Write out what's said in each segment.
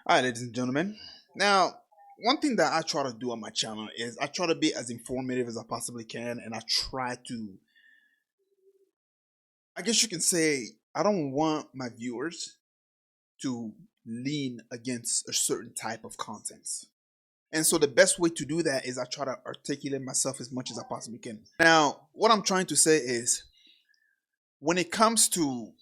All right, ladies and gentlemen. Now, one thing that I try to do on my channel is I try to be as informative as I possibly can, and I try to, I guess you can say, I don't want my viewers to lean against a certain type of content. And so the best way to do that is I try to articulate myself as much as I possibly can. Now, what I'm trying to say is when it comes to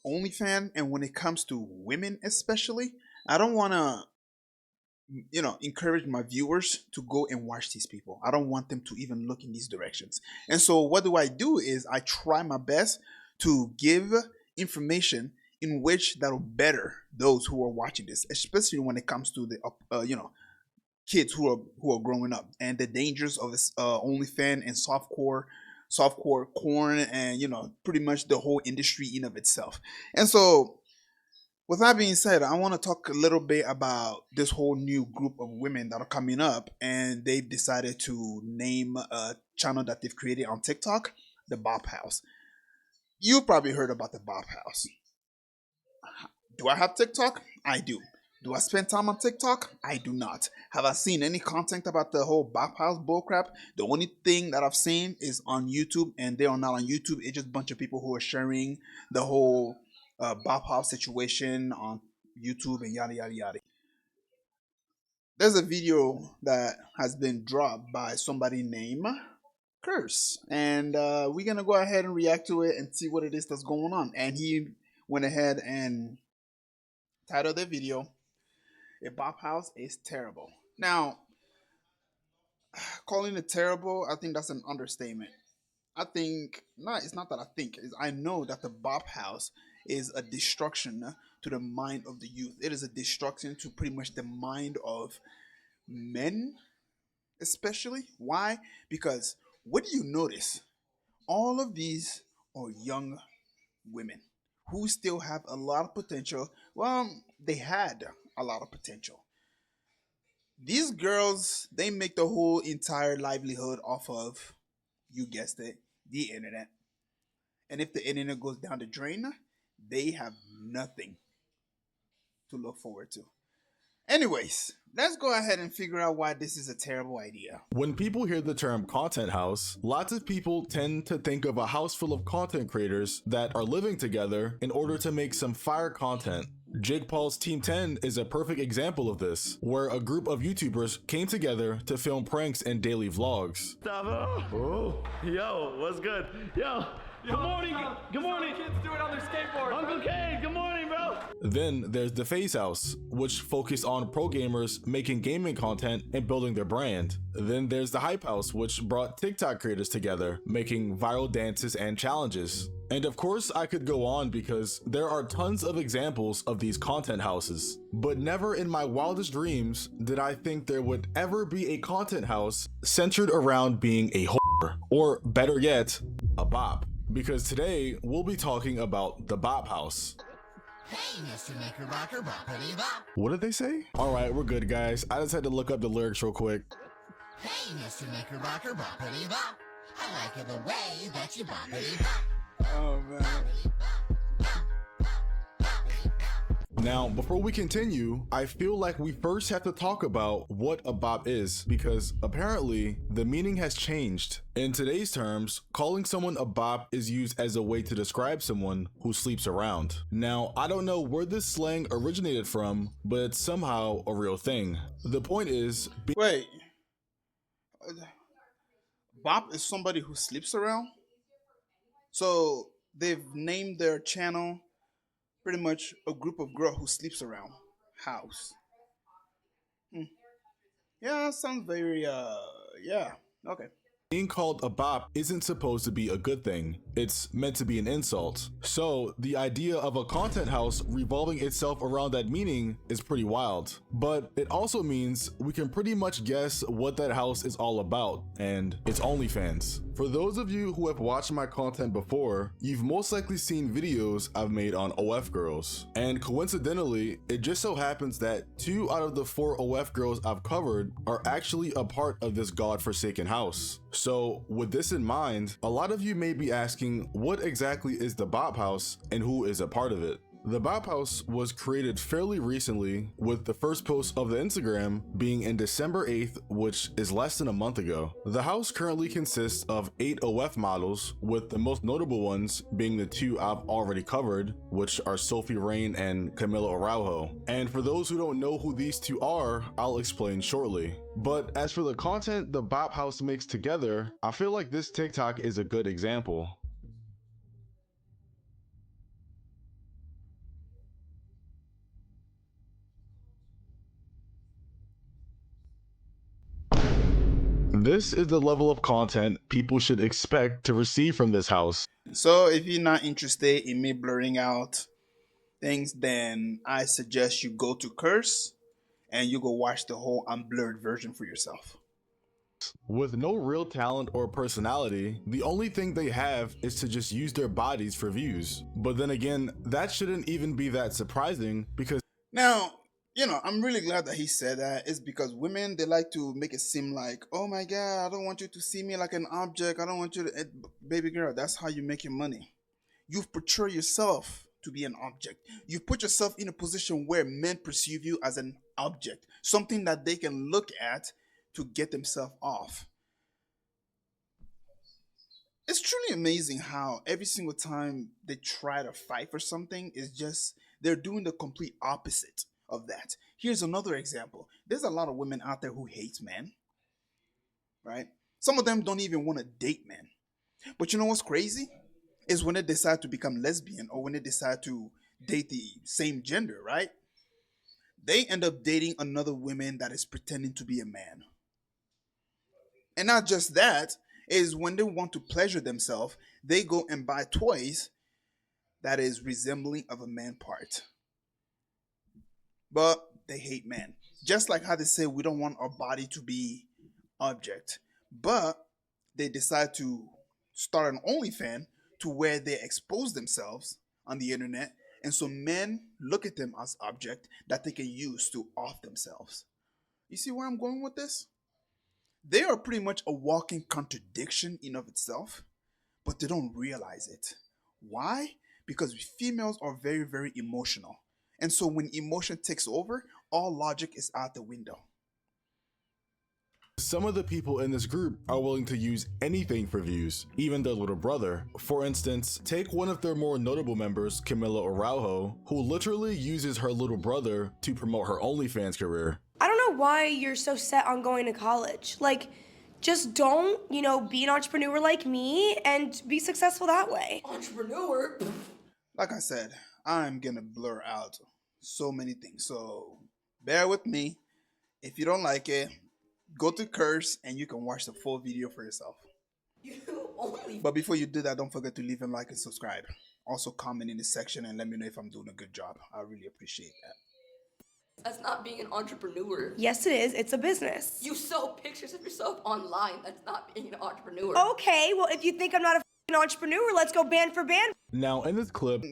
OnlyFans and when it comes to women especially, I don't want to encourage my viewers to go and watch these people. I don't want them to even look in these directions. And so what do I do is I try my best to give information in which that'll better those who are watching this, especially when it comes to the kids who are growing up and the dangers of this OnlyFans and softcore corn, and pretty much the whole industry in of itself. And so with that being said, I want to talk a little bit about this whole new group of women that are coming up, and they've decided to name a channel that they've created on TikTok the Bop House. You probably heard about the Bop House. Do I have TikTok? I do. Do I spend time on TikTok? I do not. Have I seen any content about the whole Bop House bullcrap? The only thing that I've seen is on YouTube, and they are not on YouTube. It's just a bunch of people who are sharing the whole Bop House situation on YouTube and yada yada yada. There's a video that has been dropped by somebody named Curse, and we're gonna go ahead and react to it and see what it is that's going on. And he went ahead and titled the video "A Bop House is Terrible." Now, calling it terrible, I think that's an understatement. I think not. It's not that I think. I know that the Bop House is a destruction to the mind of the youth. It is a destruction to pretty much the mind of men, especially. Why? Because what do you notice? All of these are young women who still have a lot of potential. Well, they had a lot of potential. These girls, they make the whole entire livelihood off of, you guessed it, the internet. And if the internet goes down the drain, they have nothing to look forward to. Anyways, let's go ahead and figure out why this is a terrible idea. When people hear the term content house, lots of people tend to think of a house full of content creators that are living together in order to make some fire content. Jake Paul's Team 10 is a perfect example of this, where a group of YouTubers came together to film pranks and daily vlogs. Oh, yo, what's good? Yo, good morning, good morning. Kids do it on their skateboard. Uncle K, good morning, bro. Then there's the Phase House, which focus on pro gamers making gaming content and building their brand. Then there's the Hype House, which brought TikTok creators together, making viral dances and challenges. And of course I could go on because there are tons of examples of these content houses, but never in my wildest dreams did I think there would ever be a content house centered around being a whore, or better yet, a bop. Because today we'll be talking about the Bop House. Hey, Mr. Knickerbocker, boppity bop. What did they say? Alright, we're good guys. I just had to look up the lyrics real quick. Hey, Mr. Knickerbocker, boppity bop. I like it the way that you boppity bop. Oh man. Now, before we continue, I feel like we first have to talk about what a bop is, because apparently the meaning has changed. In today's terms, calling someone a bop is used as a way to describe someone who sleeps around. Now, I don't know where this slang originated from, but it's somehow a real thing. The point is, Wait. Bop is somebody who sleeps around? So they've named their channel pretty much a group of girls who sleeps around house. Yeah, sounds very yeah, okay. being called a bop isn't supposed to be a good thing. It's meant to be an insult. So the idea of a content house revolving itself around that meaning is pretty wild. But it also means we can pretty much guess what that house is all about, and it's OnlyFans. For those of you who have watched my content before, you've most likely seen videos I've made on OF girls. And coincidentally, it just so happens that 2 out of the 4 OF girls I've covered are actually a part of this godforsaken house. So with this in mind, a lot of you may be asking what exactly is the Bop House and who is a part of it. The Bop House was created fairly recently, with the first post of the Instagram being in December 8th, which is less than a month ago. The house currently consists of 8 OF models, with the most notable ones being the 2 I've already covered, which are Sophie Rain and Camila Araujo. And for those who don't know who these 2 are, I'll explain shortly. But as for the content the Bop House makes together, I feel like this TikTok is a good example. This is the level of content people should expect to receive from this house. So if you're not interested in me blurring out things, then I suggest you go to Curse and you go watch the whole unblurred version for yourself. With no real talent or personality, the only thing they have is to just use their bodies for views. But then again, that shouldn't even be that surprising because Now, I'm really glad that he said that. It's because women, they like to make it seem like, oh my God, I don't want you to see me like an object. I don't want you to, baby girl, that's how you make your money. You've portrayed yourself to be an object. You've put yourself in a position where men perceive you as an object, something that they can look at to get themselves off. It's truly amazing how every single time they try to fight for something, is just they're doing the complete opposite of that. Here's another example. There's a lot of women out there who hate men, right? Some of them don't even want to date men. But you know what's crazy? Is when they decide to become lesbian or when they decide to date the same gender, right? They end up dating another woman that is pretending to be a man. And not just that, is when they want to pleasure themselves, they go and buy toys that is resembling of a man part. But they hate men. Just like how they say we don't want our body to be object. But they decide to start an OnlyFans to where they expose themselves on the internet. And so men look at them as object that they can use to off themselves. You see where I'm going with this? They are pretty much a walking contradiction in of itself, but they don't realize it. Why? Because females are very, very emotional. And so when emotion takes over, all logic is out the window. some of the people in this group are willing to use anything for views, even their little brother. For instance, take one of their more notable members, Camila Araujo, who literally uses her little brother to promote her OnlyFans career. I don't know why you're so set on going to college. Like, just don't, be an entrepreneur like me and be successful that way. Entrepreneur? Like I said, I'm gonna blur out so many things. So bear with me. If you don't like it, go to Curse and you can watch the full video for yourself. You only. But before you do that, don't forget to leave a like and subscribe. Also comment in the section and let me know if I'm doing a good job. I really appreciate that. That's not being an entrepreneur. Yes, it is. It's a business. You sell pictures of yourself online. That's not being an entrepreneur. Okay, well, if you think I'm not a f***ing entrepreneur, let's go band for band. Now, in this clip,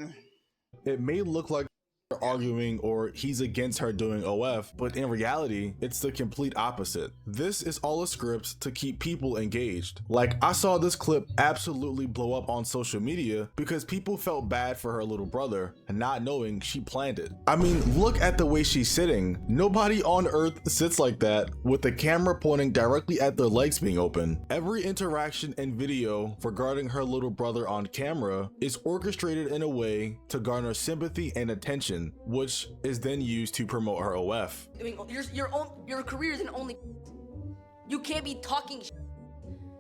it may look like they're arguing or he's against her doing OF, but in reality, it's the complete opposite. This is all a script to keep people engaged. Like, I saw this clip absolutely blow up on social media because people felt bad for her little brother, not knowing she planned it. I mean, look at the way she's sitting. Nobody on earth sits like that with the camera pointing directly at their legs being open. Every interaction and video regarding her little brother on camera is orchestrated in a way to garner sympathy and attention, which is then used to promote her OF. Doing your career isn't only. You can't be talking.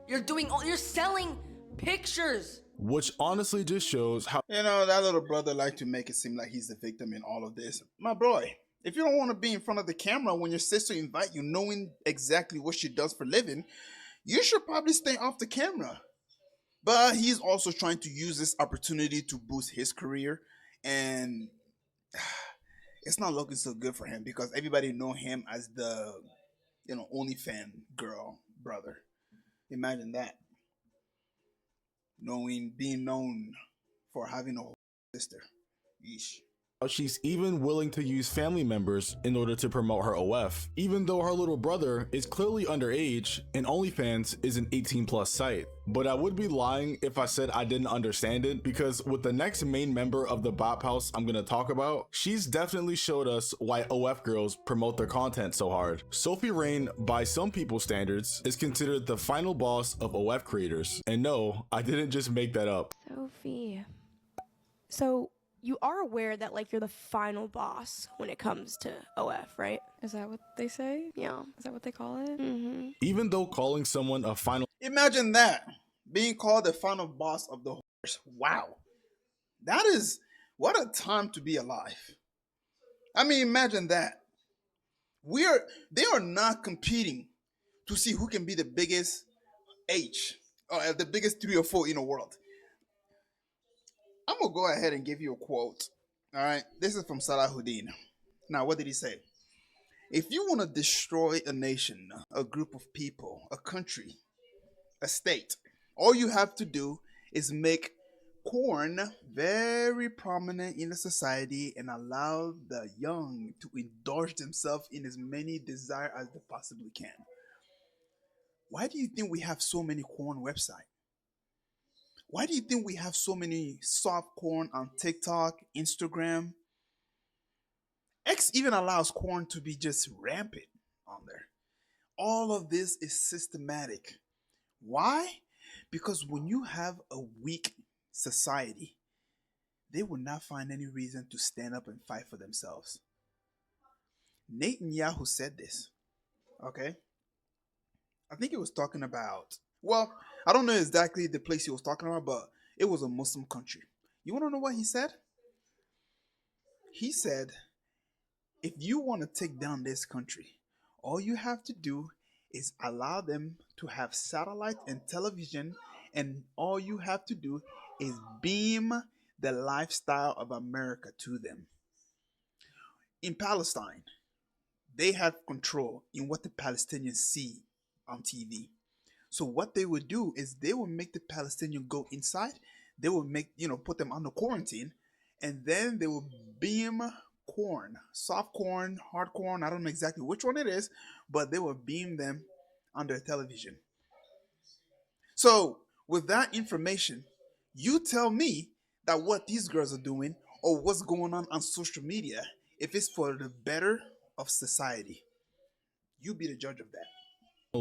You're selling pictures. Which honestly just shows how That little brother like to make it seem like he's the victim in all of this. My boy, if you don't want to be in front of the camera when your sister invite you, knowing exactly what she does for living, you should probably stay off the camera. But he's also trying to use this opportunity to boost his career, and it's not looking so good for him because everybody know him as the OnlyFans girl brother. Imagine that. Being known for having a sister. Yeesh. She's even willing to use family members in order to promote her OF, even though her little brother is clearly underage and OnlyFans is an 18+ site. But I would be lying if I said I didn't understand it, because with the next main member of the Bop House I'm gonna talk about, she's definitely showed us why OF girls promote their content so hard. Sophie Rain, by some people's standards, is considered the final boss of OF creators. And no, I didn't just make that up. Sophie. So you are aware that like you're the final boss when it comes to OF, right? Is that what they say? Yeah. Is that what they call it? Mm-hmm. Even though calling someone a final Imagine that, being called the final boss of the horse. Wow, that is what a time to be alive. I mean, imagine that. They are not competing to see who can be the biggest H or the biggest 3 or 4 in the world. I'm gonna go ahead and give you a quote. All right, this is from Salahuddin. Now, what did he say? If you want to destroy a nation, a group of people, a country, a state, all you have to do is make corn very prominent in the society and allow the young to indulge themselves in as many desires as they possibly can. Why do you think we have so many corn websites? Why do you think we have so many soft corn on TikTok, Instagram? X even allows corn to be just rampant on there. All of this is systematic. Why? Because when you have a weak society, they will not find any reason to stand up and fight for themselves. Netanyahu said this, okay? I think he was talking about, well, I don't know exactly the place he was talking about, but it was a Muslim country. You want to know what he said? He said, if you want to take down this country, all you have to do is allow them to have satellite and television, and all you have to do is beam the lifestyle of America to them. In Palestine, they have control in what the Palestinians see on TV. So what they would do is they would make the Palestinian go inside. They would make, put them under quarantine, and then they will beam corn, soft corn, hard corn. I don't know exactly which one it is, but they will beam them on their television. So with that information, you tell me that what these girls are doing or what's going on social media, if it's for the better of society, you be the judge of that.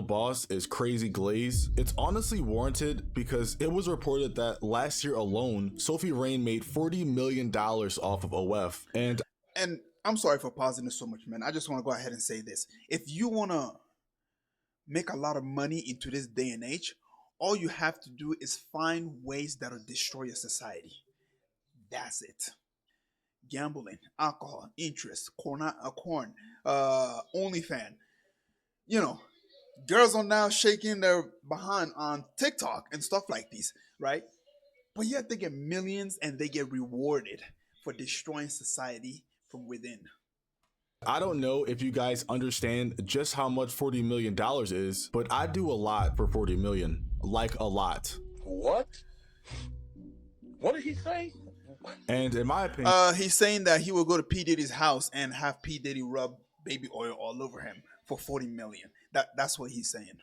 boss is Crazy Glaze. It's honestly warranted because it was reported that last year alone, Sophie Rain made $40 million off of OF. And I'm sorry for pausing this so much, man. I just want to go ahead and say this. If you want to make a lot of money into this day and age, all you have to do is find ways that'll destroy your society. That's it. Gambling, alcohol, interest, corn, OnlyFans. Girls are now shaking their behind on TikTok and stuff like this, right? But yet they get millions and they get rewarded for destroying society from within. I don't know if you guys understand just how much $40 million is, but I do a lot for 40 million. Like a lot. What? What did he say? And in my opinion, he's saying that he will go to P. Diddy's house and have P. Diddy rub baby oil all over him for 40 million. That's what he's saying.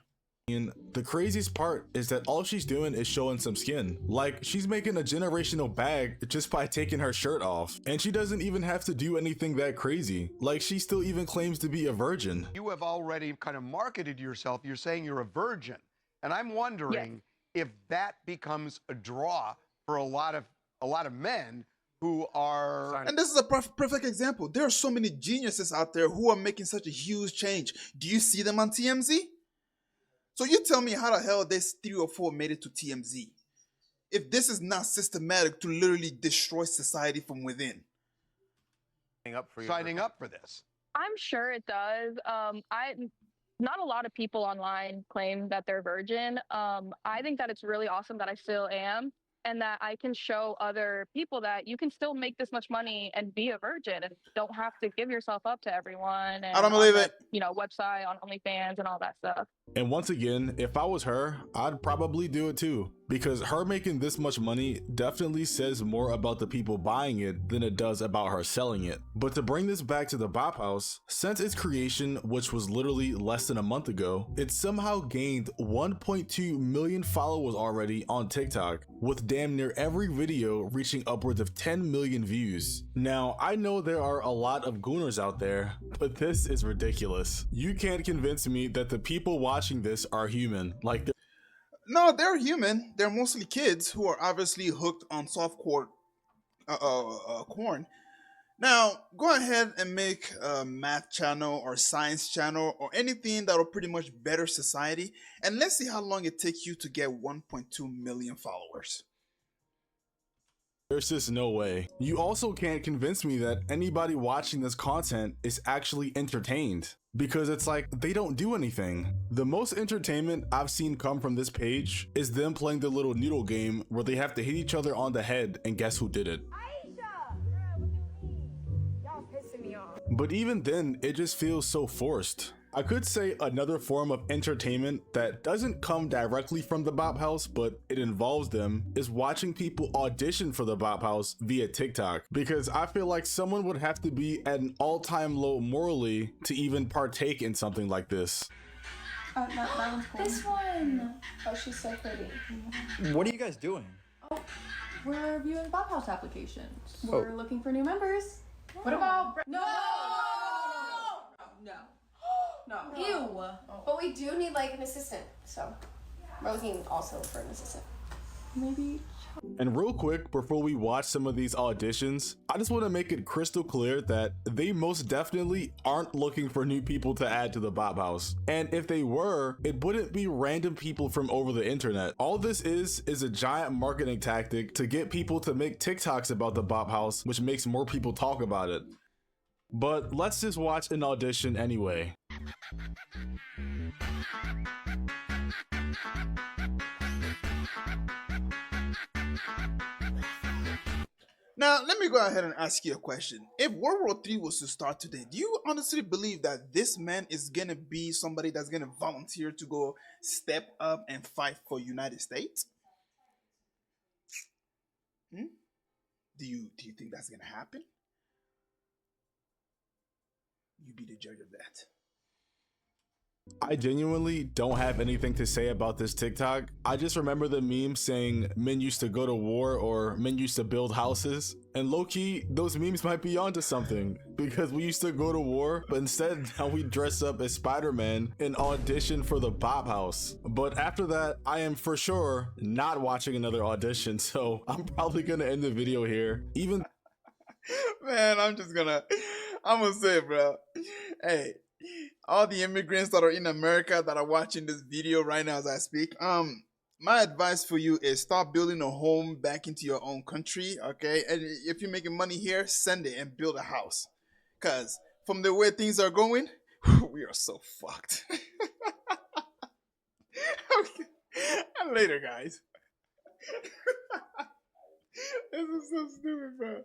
The craziest part is that all she's doing is showing some skin. Like, she's making a generational bag just by taking her shirt off. And she doesn't even have to do anything that crazy. Like, she still even claims to be a virgin. You have already kind of marketed yourself. You're saying you're a virgin. And I'm wondering if that becomes a draw for a lot of men who are... And this is a perfect example. There are so many geniuses out there who are making such a huge change. Do you see them on TMZ? So you tell me how the hell this 3 or 4 made it to TMZ? If this is not systematic to literally destroy society from within. Signing up for this. I'm sure it does. Not a lot of people online claim that they're virgin. I think that it's really awesome that I still am, and that I can show other people that you can still make this much money and be a virgin and don't have to give yourself up to everyone. And I don't believe it. Website on OnlyFans and all that stuff. And once again, if I was her, I'd probably do it too. because her making this much money definitely says more about the people buying it than it does about her selling it. But to bring this back to the Bop House, since its creation, which was literally less than a month ago, it somehow gained 1.2 million followers already on TikTok, with damn near every video reaching upwards of 10 million views. Now, I know there are a lot of gooners out there, but this is ridiculous. You can't convince me that the people watching this are human. Like, No, they're human. They're mostly kids who are obviously hooked on softcore corn. Now, go ahead and make a math channel or science channel or anything that will pretty much better society, and let's see how long it takes you to get 1.2 million followers. there's just no way. You also can't convince me that anybody watching this content is actually entertained, because it's like they don't do anything. The most entertainment I've seen come from this page is them playing the little noodle game where they have to hit each other on the head and guess who did it. But even then, it just feels so forced. I could say another form of entertainment that doesn't come directly from the Bop House, but it involves them, is watching people audition for the Bop House via TikTok, because I feel like someone would have to be at an all-time low morally to even partake in something like this. Oh, that one's cool. This one! Oh, she's so pretty. What are you guys doing? Oh, we're reviewing Bop House applications. We're looking for new members. What about... No! No. No. Ew. But we do need like an assistant, so we're looking also for an assistant. Maybe. And real quick, before we watch some of these auditions, I just want to make it crystal clear that they most definitely aren't looking for new people to add to the Bop House. And if they were, it wouldn't be random people from over the internet. All this is a giant marketing tactic to get people to make TikToks about the Bop House, which makes more people talk about it. But let's just watch an audition anyway. Now, let me go ahead and ask you a question. If World War III was to start today, do you honestly believe that this man is gonna be somebody that's gonna volunteer to go step up and fight for United States? Do you think that's gonna happen? You be the judge of that. I genuinely don't have anything to say about this TikTok. I just remember the meme saying men used to go to war or men used to build houses. And low-key, those memes might be onto something, because we used to go to war, but instead now we dress up as Spider-Man and audition for the Bop House. But after that, I am for sure not watching another audition, so I'm probably gonna end the video here. Even Man, I'm gonna say, bro. Hey, all the immigrants that are in America that are watching this video right now as I speak, my advice for you is start building a home back into your own country, okay? And if you're making money here, send it and build a house. Cause from the way things are going, we are so fucked. Okay. And later, guys. This is so stupid, bro.